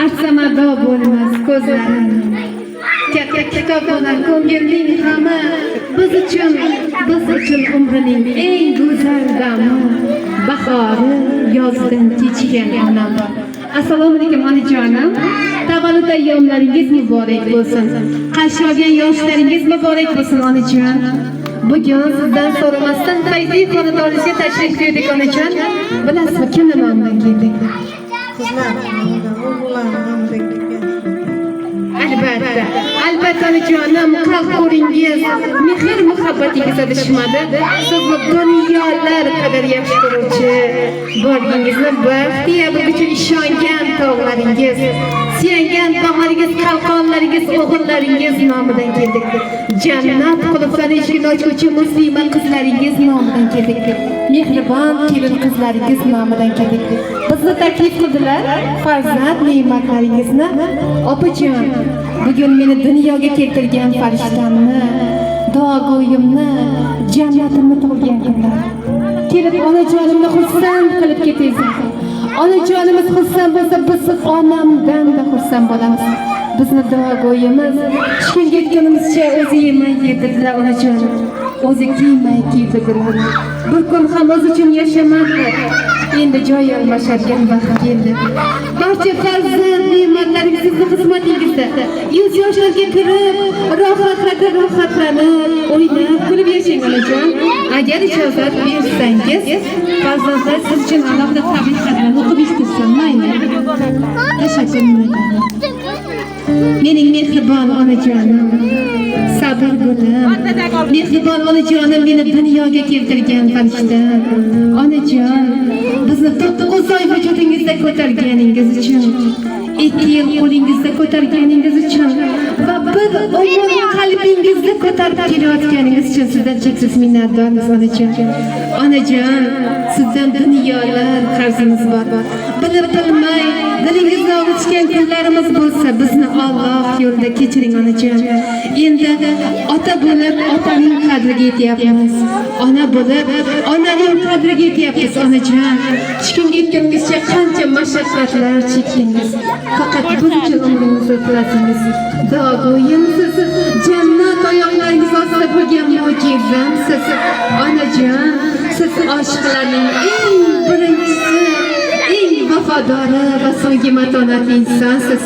Arsamado bo'lmas ko'zlarim katta kitoblar ko'ngilning g'ami biz uchun umrining eng go'zal dami bahori yozdan kechgan onam. Assalomu alaykum onajonim. Tavallud ayyomlaringiz muborak bo'lsin. Qarshi olgan yoshlaringiz muborak bo'lsin onajon. Bugun sizdan so'ramasdan tayyorli xonadoningizga tashrif buyurdik onajon. Bilasizmi kimni nomidan keldik? Albatta onajonim, qalbingiz mehr muhabbatingiz adashmadi. Sizni dunyolar qadar yaxshi ko'ruvchi, borgingizni baxtiya bo'lguncha ishongan tog'laringiz, suyangan tog'laringiz, qalqonlaringiz, o'g'illaringiz nomidan keldik. Jannat qulflari eshigini ochuvchi muslima qizlaringiz nomidan keldik. Mehribon kelin qizlaringiz nomidan keldik. Bizni taklif qildilar, farzand ne'matlaringizni. Opajon, bugun meni dunyoga keltirgan farishtamni, duogo'yimni, jannatimni tug'ilgan kunlar. Kelib onajonimni xursand qilib ketasiz. Onajonimiz xursand bo'lsa, biz onamdan-da xursand bo'lamiz. Bizni duogo'yimiz tushkunga yetganimizcha o'zi yemay yedirdilar onajonim. O'zi kiymay kiydirdilar. Bir kun ham o'zi uchun yashamadi. Endi joy almashadigan vaqt keldi. Barcha farzand ne'matlaringiz sizning xizmatingizda. Yuz yoshlarga kirib, rohatlanib, o'ynab, kulib yashang onajon. Agar ijozat bersangiz, farzandlar siz uchun alohida tabrik xatlarni o'qib eshittirsin, mayli. Tashakkur minaman. Mening mehribon onajonim, sabr bo'lim, mehribon onajonim, meni dunyoga keltirgan farishtam. Onajon, bizni 9 oy vujudingizda ko'targaningiz uchun, 2 yil qo'lingizda ko'targaningiz uchun va bir umr qalbingizda ko'tarib kelayotganingiz uchun sizdan cheksiz minnatdormiz onajon. Onajon, sizdan dunyolar qarzimiz bor. Bilib bilmay dilingizni og'ritgan kunlarimiz bo'lsa, bizni Alloh yo'lida kechiring onajon. Endi ota bo'lib otaning qadriga yetyapmiz. Ona bo'lib onaning qadriga yetyapmiz onajon. Tushkunga yetganingizcha qancha mashaqqatlar chekdingiz. Faqat biz uchun umringizni o'tkazdingiz. Duogo'yimsiz, jannat oyoqlaringiz ostida bo'lgan mo'jizamsiz. Onajon, siz oshiqlarning eng birinchisi, eng vafodori va so'nggi matonatli insonsiz.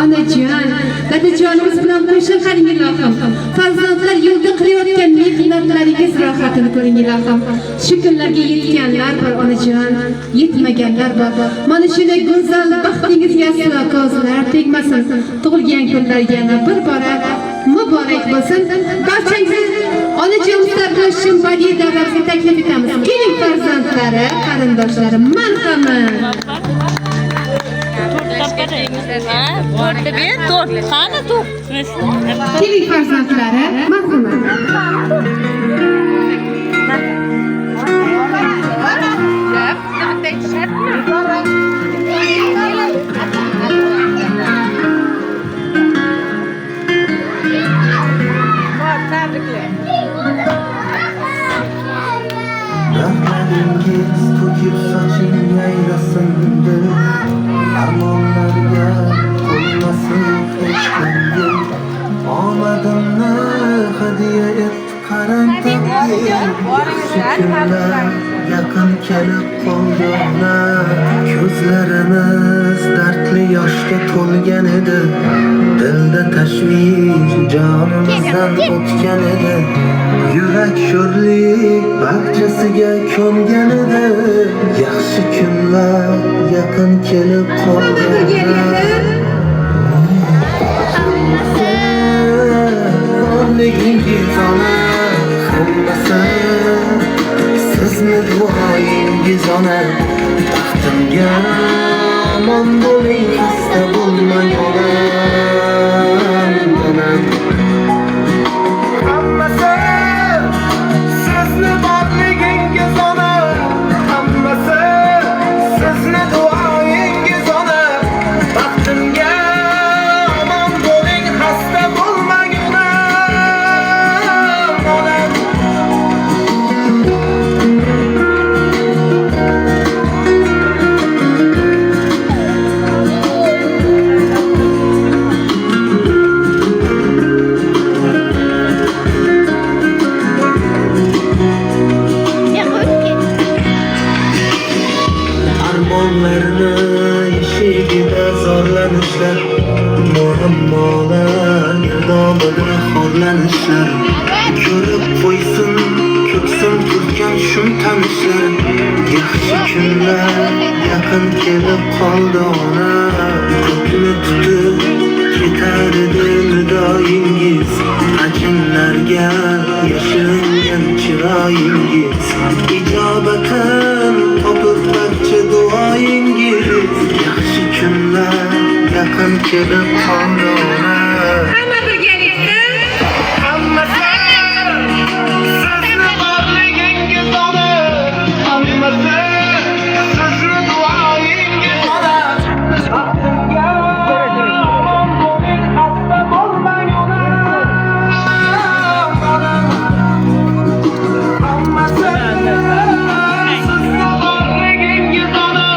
Onajon, dadajonimiz bilan qo'shin qaring ilohim. Farzandlar yo'lda qilayotgan mehnatlaringiz rohatini ko'ring ilohim. Shu kunlarga yetganlar bor onajon, yetmaganlar bor. Mana shunday go'zal baxtingizga aslo ko'zlar tegmasin. Tug'ilgan kunlar yana bir bora muborak bo'lsin. Barchangizni onajonimiz tabriklashim badiiy davramizga taklif etamiz. Keling farzandlari, qarindoshlari, marhamat. Keling farzandlari, marhamat. Rahmatingiz to'kib soching yayrasinda, armonlarga to'lmasin hech kimga. Omadimni hadiya et qarantamga, yaxshi kunlar yaqin kelib qolganlar. Ko'zlarimiz dardli yoshga to'lgan edi, dilda tashvish jonimizdan o'tgan edi. Yurak sho'rlik bag'chasiga ko'mgan edi, yaxshi kunlar yaqin kelib qolganlar. Borligingiz ona, hammasi sizni duoyingiz ona. Baxtimga baxtimga omon bo'ling, xasta bo'lmang onam, onam. Hammasi sizni borligingiz onam, hammasi sizni duoyingiz onam. Baxtimga omon bo'ling, xasta bo'lmang onam, onam. Armonlarni eshigida zorlanishlar, muammolar girdobida xorlanishlar. Ko'rib qo'ysin ko'ksim turgan shum tanishlar. Yaxshi kunlar yaqin kelib qoldi ona, ko'kni tutib ketar edi nidoyingiz. Ajinlarga yashiringan chiroyingiz, ijobatin topib barcha duoyingiz. Yaxshi kunlar yaqin kelib qoldi ona. Hamma birgalikda Hammasi sizni borligingiz ona, hammasi sizni duoyingiz ona. Baxtimga omon bo'ling, xasta bo'lmang ona, onam. Hammasi sizni borligingiz ona,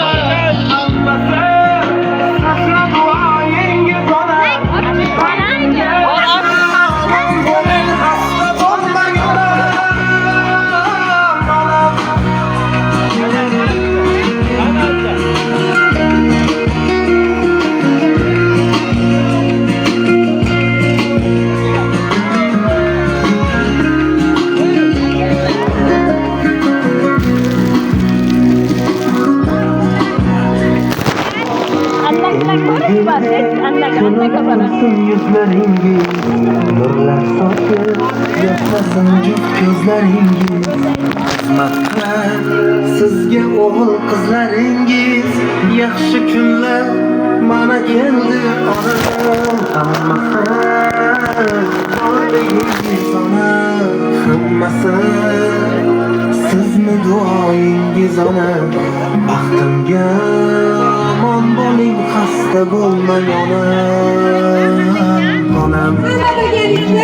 hammasi sizni duoyingiz ona. Baxtimga omon bo'ling, xasta bo'lmang ona, onam. Kulsin yuzlaringiz, nurlar sochib yoshmasin juft ko'zlaringiz. Xizmat qilar sizga o'g'il qizlaringiz. Yaxshi kunlar mana keldi onam, hammasi borligingiz ona, hammasi sizni duoyingiz ona. Baxtimga omon bo'ling, xasta bo'lmang ona, onam. hamma birgalikda